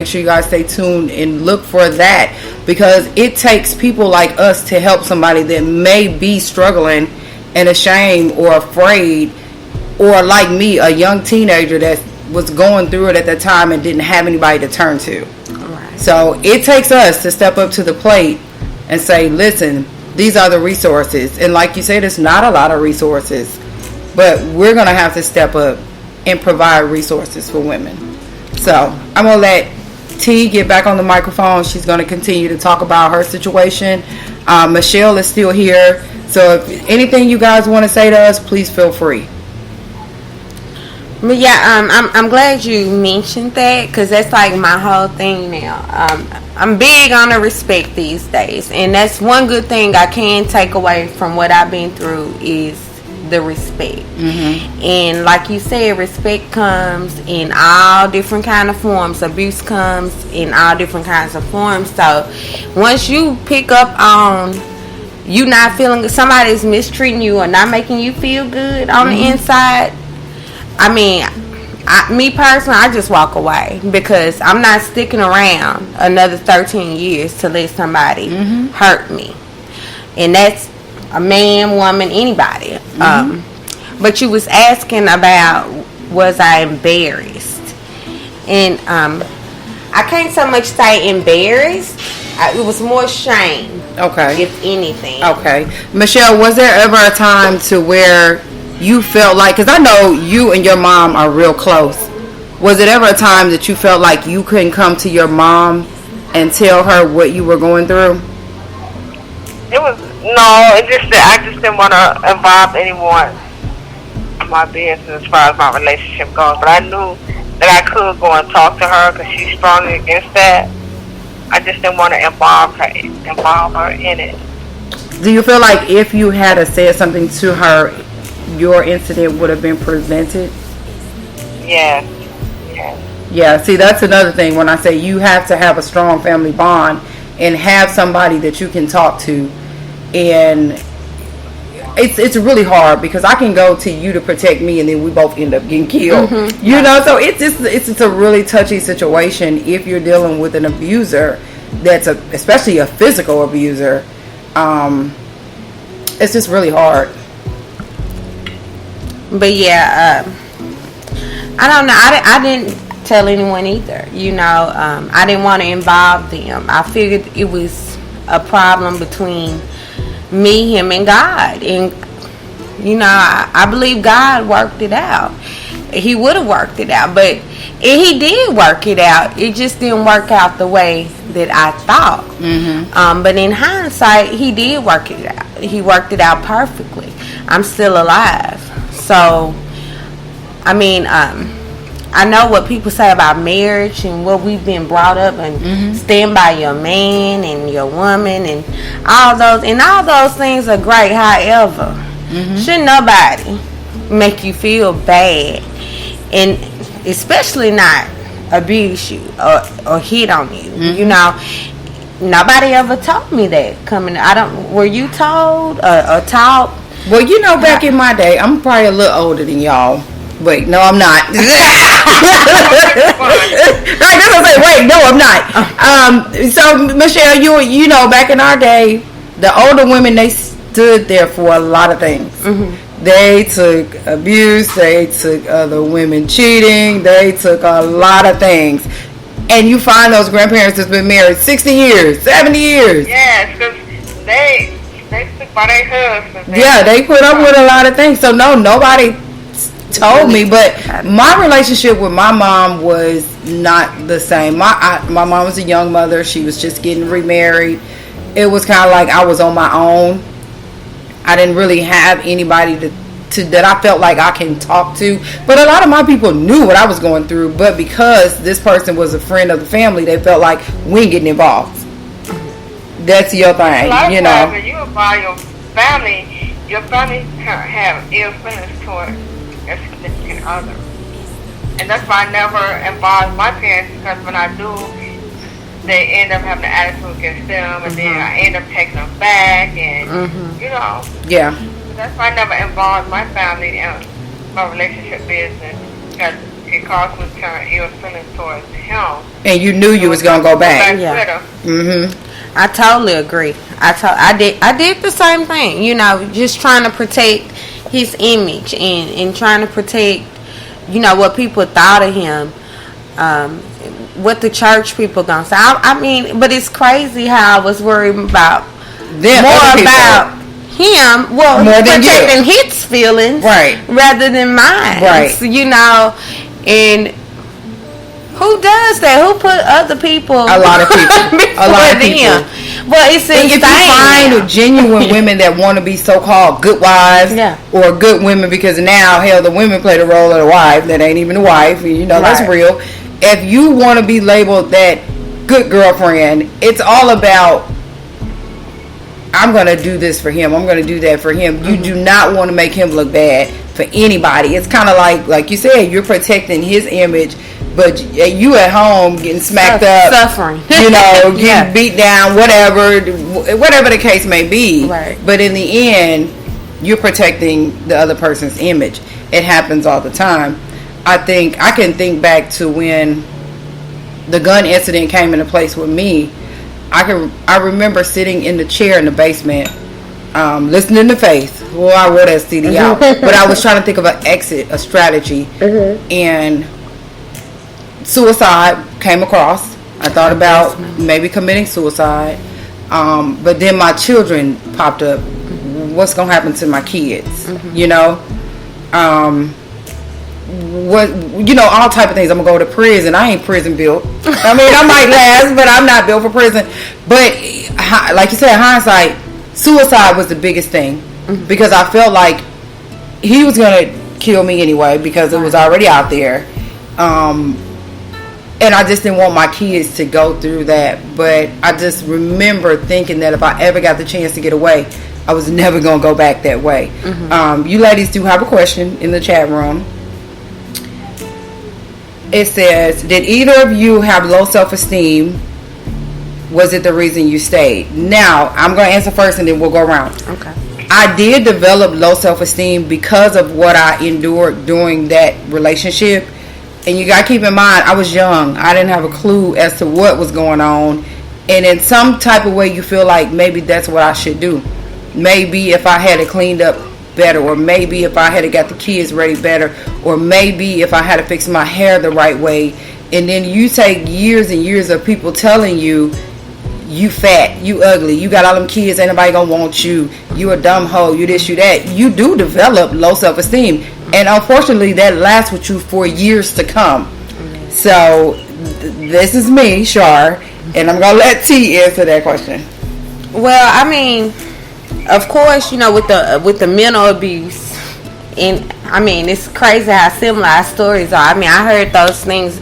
make sure you guys stay tuned and look for that, because it takes people like us to help somebody that may be struggling and ashamed or afraid, or like me, a young teenager that was going through it at that time and didn't have anybody to turn to. Right. So it takes us to step up to the plate and say, listen, these are the resources. And like you said, it's not a lot of resources, but we're going to have to step up and provide resources for women. So I'm going to let T get back on the microphone. She's going to continue to talk about her situation. Michelle is still here. So if anything you guys want to say to us, please feel free. But yeah, I'm glad you mentioned that, because that's like my whole thing now. I'm big on the respect these days, and that's one good thing I can take away from what I've been through is the respect. Mm-hmm. And like you said, respect comes in all different kind of forms. Abuse comes in all different kinds of forms. So once you pick up on you not feeling somebody's mistreating you or not making you feel good on the inside, I mean, me personally, I just walk away, because I'm not sticking around another 13 years to let somebody hurt me. And that's a man, woman, anybody. But you was asking about, was I embarrassed? And I can't so much say embarrassed. It was more shame. Okay. If anything. Okay. Michelle, was there ever a time to where you felt like, because I know you and your mom are real close, was it ever a time that you felt like you couldn't come to your mom and tell her what you were going through? It was, no, it just that I just didn't want to involve anyone in my business as far as my relationship goes. But I knew that I could go and talk to her, because she's strongly against that. I just didn't want to involve her in it. Do you feel like if you had said something to her, your incident would have been prevented? Yeah. Yeah, see, that's another thing. When I say you have to have a strong family bond and have somebody that you can talk to, and it's really hard, because I can go to you to protect me and then we both end up getting killed. You know, so it's a really touchy situation if you're dealing with an abuser that's especially a physical abuser. It's just really hard. But yeah, I don't know. I didn't tell anyone either. You know, I didn't want to involve them. I figured it was a problem between me, him, and God. And, you know, I believe God worked it out. He would have worked it out. But he did work it out. It just didn't work out the way that I thought. But in hindsight, he did work it out. He worked it out perfectly. I'm still alive. So, I mean, I know what people say about marriage and what we've been brought up, and stand by your man and your woman and all those things are great. However, should nobody make you feel bad, and especially not abuse you or hit on you. You know, nobody ever told me that coming. Were you told or taught? Well, you know, back in my day, I'm probably a little older than y'all. Wait, no, I'm not. Right, that's what I'm saying. Wait, no, I'm not. So, Michelle, you know, back in our day, the older women, they stood there for a lot of things. They took abuse. They took other women cheating. They took a lot of things. And you find those grandparents that's been married 60 years, 70 years. Yes, because they stick by their husbands. Yeah, they put up with a lot of things. So, no, nobody told me, but my relationship with my mom was not the same. My mom was a young mother. She was just getting remarried. It was kind of like I was on my own. I didn't really have anybody that I felt like I can talk to. But a lot of my people knew what I was going through, but because this person was a friend of the family, they felt like we ain't getting involved. That's your thing, you know. When you involve your family have ill feelings toward a significant other. And that's why I never involved my parents, because when I do, they end up having an attitude against them, and then I end up taking them back, and you know. Yeah. That's why I never involved my family in my relationship business, because it caused me to turn ill feelings towards him. And you knew you was gonna go back. Yeah. Mhm. I totally agree. I did the same thing. You know, just trying to protect his image and trying to protect, you know, what people thought of him. What the church people gonna say. I mean, but it's crazy how I was worried about Them more other people. about him. Well, More than protecting you. his feelings, Right. rather than mine. Right. So, you know, and who does that? Who put other people? A lot of people. A lot of people. Them? Well, it's And if you insane. find genuine women that want to be so-called good wives, Yeah. or good women, because now, hell, the women play the role of the wife that ain't even the wife, you know, that's Right. real. If you want to be labeled that good girlfriend, it's all about, I'm going to do this for him, I'm going to do that for him. You do not want to make him look bad for anybody. It's kind of like you said, you're protecting his image, but you at home getting smacked up, suffering, you know, getting Yeah. beat down, whatever the case may be. Right. But in the end, you're protecting the other person's image. It happens all the time. I can think back to when the gun incident came into place with me. I remember sitting in the chair in the basement, listening to Faith. Well, I wore that CD out, but I was trying to think of an exit, a strategy, and suicide came across. I thought about maybe committing suicide, but then my children popped up. What's gonna happen to my kids? You know, all type of things. I'm gonna go to prison. I ain't prison built. I mean, I might last, but I'm not built for prison. But like you said, hindsight, suicide was the biggest thing, because I felt like he was gonna kill me anyway, because it was already out there. And I just didn't want my kids to go through that. But I just remember thinking that if I ever got the chance to get away, I was never going to go back that way. You ladies do have a question in the chat room. It says, did either of you have low self-esteem? Was it the reason you stayed? Now, I'm going to answer first and then we'll go around. Okay. I did develop low self-esteem because of what I endured during that relationship. And you got to keep in mind, I was young. I didn't have a clue as to what was going on. And in some type of way, you feel like maybe that's what I should do. Maybe if I had it cleaned up better, or maybe if I had got the kids ready better, or maybe if I had to fix my hair the right way. And then you take years and years of people telling you, you fat, you ugly, you got all them kids, ain't nobody gonna want you, you a dumb hoe, you this, you that. You do develop low self-esteem, and unfortunately that lasts with you for years to come. So this is me, Char, and I'm gonna let T answer that question. Well, I mean, of course, you know, with the mental abuse, and I mean, it's crazy how similar our stories are. I mean, I heard those things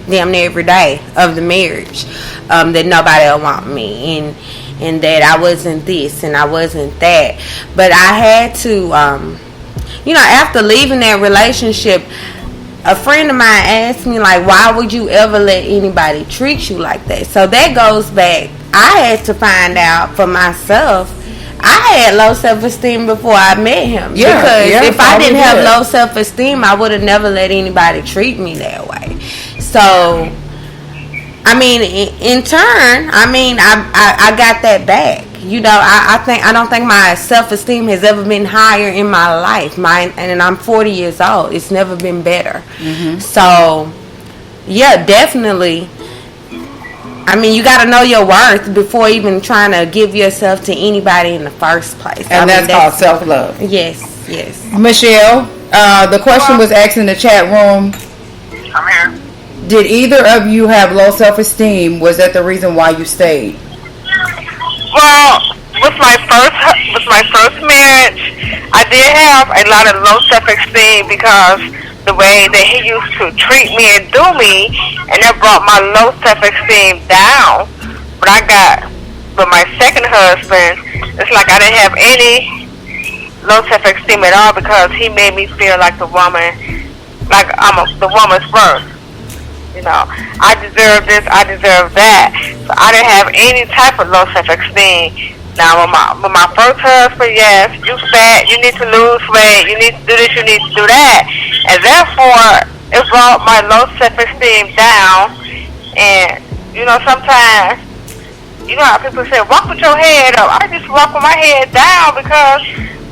damn near every day of the marriage, that nobody will want me, and that I wasn't this and I wasn't that. But I had to, you know, after leaving that relationship, a friend of mine asked me, like, why would you ever let anybody treat you like that? So that goes back. I had to find out for myself. I had low self-esteem before I met him. Yeah, because if I didn't have did. low self-esteem, I would have never let anybody treat me that way. So, I mean, in turn, I mean, I got that back. You know, I don't think my self-esteem has ever been higher in my life. And I'm 40 years old. It's never been better. So, yeah, definitely. I mean, you got to know your worth before even trying to give yourself to anybody in the first place. And that's called self-love. Yes. Michelle, the question was asked in the chat room. I'm here. Did either of you have low self-esteem? Was that the reason why you stayed? Well, with my first marriage, I did have a lot of low self-esteem because the way that he used to treat me and do me, and that brought my low self-esteem down. But with my second husband, it's like I didn't have any low self-esteem at all because he made me feel like the woman, like the woman's worth. You know, I deserve this, I deserve that. So I didn't have any type of low self-esteem. Now, with my first husband, yes, you fat, you need to lose weight, you need to do this, you need to do that. And therefore, it brought my low self-esteem down. And sometimes how people say walk with your head up. I just walk with my head down because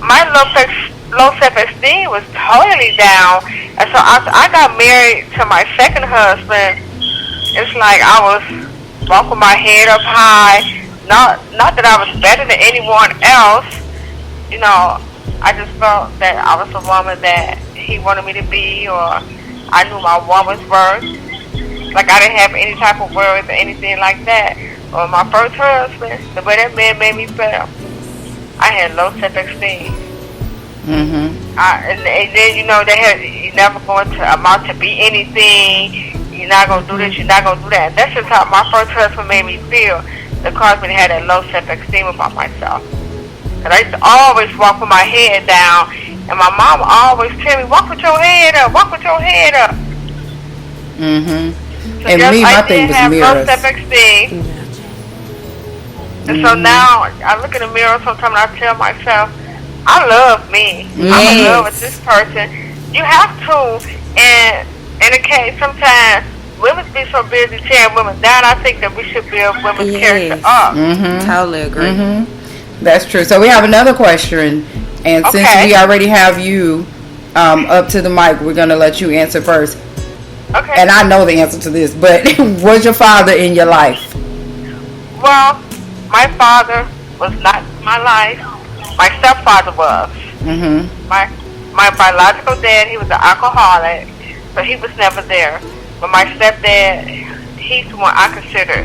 my low self-esteem was totally down. And so I got married to my second husband. It's like I was walking my head up high. Not that I was better than anyone else. I just felt that I was the woman that he wanted me to be, or I knew my woman's worth. Like I didn't have any type of worries or anything like that. Or my first husband, the way that man made me feel, I had low self-esteem. Mhm. And then you're never going to amount to be anything. You're not gonna do this. You're not gonna do that. That's just how my first husband made me feel. That caused me to have that low self-esteem about myself. And I used to always walk with my head down, and my mom always tell me, "Walk with your head up. Walk with your head up." Mhm. So And me, my thing was low mirrors. self-esteem. And so now I look in the mirror sometimes and I tell myself, I love me. I'm in love with this person. You have to. And in the case, sometimes women be so busy tearing women down. I think that we should build women's character up. Mhm. Totally agree. Mhm. That's true. So we have another question, and since we already have you up to the mic, we're gonna let you answer first. Okay. And I know the answer to this, but was your father in your life? Well, my father was not in my life. My stepfather was. Mhm. My biological dad, he was an alcoholic, so he was never there. But my stepdad, he's the one I consider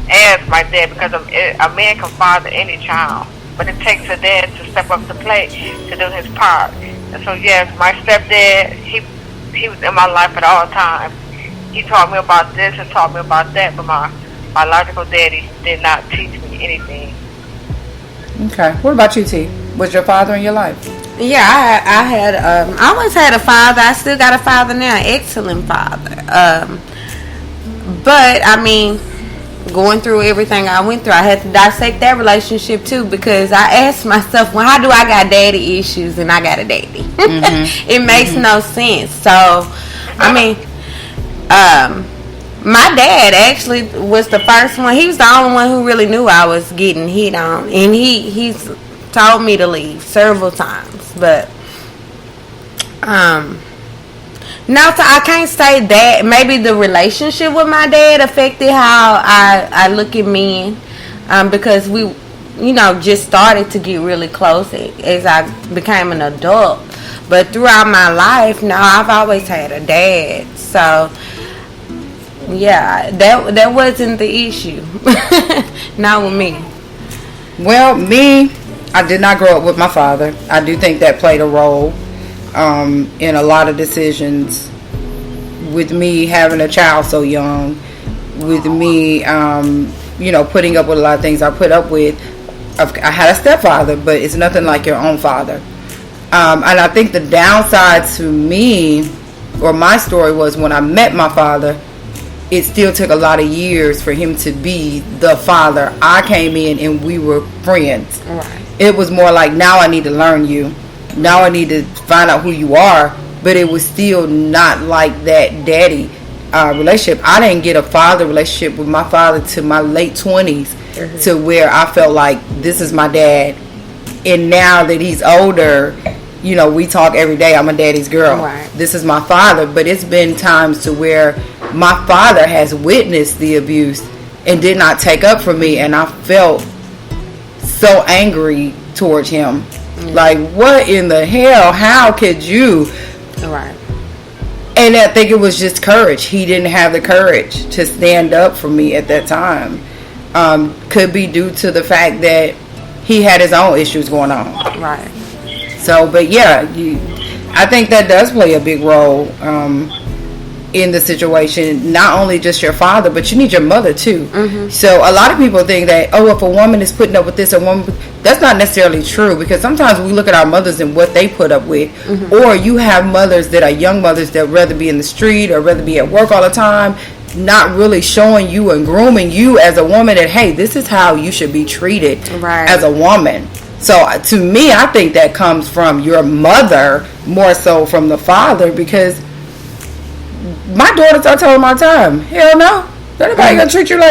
as my dad, because a man can father any child, but it takes a dad to step up to the plate to do his part. And so yes, my stepdad, he was in my life at all times. He taught me about this and taught me about that, but my biological daddy did not teach me anything. Okay. What about you, T? Was your father in your life? Yeah, I had I always had a father. I still got a father now, excellent father. But I mean, going through everything I went through, I had to dissect that relationship too, because I asked myself, well, how do I got daddy issues and I got a daddy? It makes no sense. So, I mean, my dad actually was the first one. He was the only one who really knew I was getting hit on, and he's told me to leave several times. But now, so I can't say that. Maybe the relationship with my dad affected how I look at men, because we, just started to get really close as I became an adult. But throughout my life, now I've always had a dad. So yeah, that wasn't the issue. Not with me. Well, me, I did not grow up with my father. I do think that played a role in a lot of decisions, with me having a child so young, with me, putting up with a lot of things I put up with. I had a stepfather, but it's nothing like your own father. And I think the downside to me, or my story, was when I met my father, it still took a lot of years for him to be the father. I came in and we were friends. Right. It was more like, now I need to learn you. Now I need to find out who you are. But it was still not like that daddy relationship. I didn't get a father relationship with my father to my late 20s, to where I felt like this is my dad. And now that he's older, we talk every day. I'm a daddy's girl. Right. This is my father. But it's been times to where my father has witnessed the abuse and did not take up for me, and I felt so angry towards him. Like, what in the hell? How could you? Right. And I think it was just courage. He didn't have the courage to stand up for me at that time. Could be due to the fact that he had his own issues going on. Right. So, but yeah, I think that does play a big role in the situation. Not only just your father, but you need your mother too. So a lot of people think that, if a woman is putting up with this, that's not necessarily true, because sometimes we look at our mothers and what they put up with. Or you have mothers that are young mothers that rather be in the street or rather be at work all the time, not really showing you and grooming you as a woman that, hey, this is how you should be treated as a woman. So to me, I think that comes from your mother more so from the father, because my daughters, I tell them all the time, hell no, nobody gonna treat you like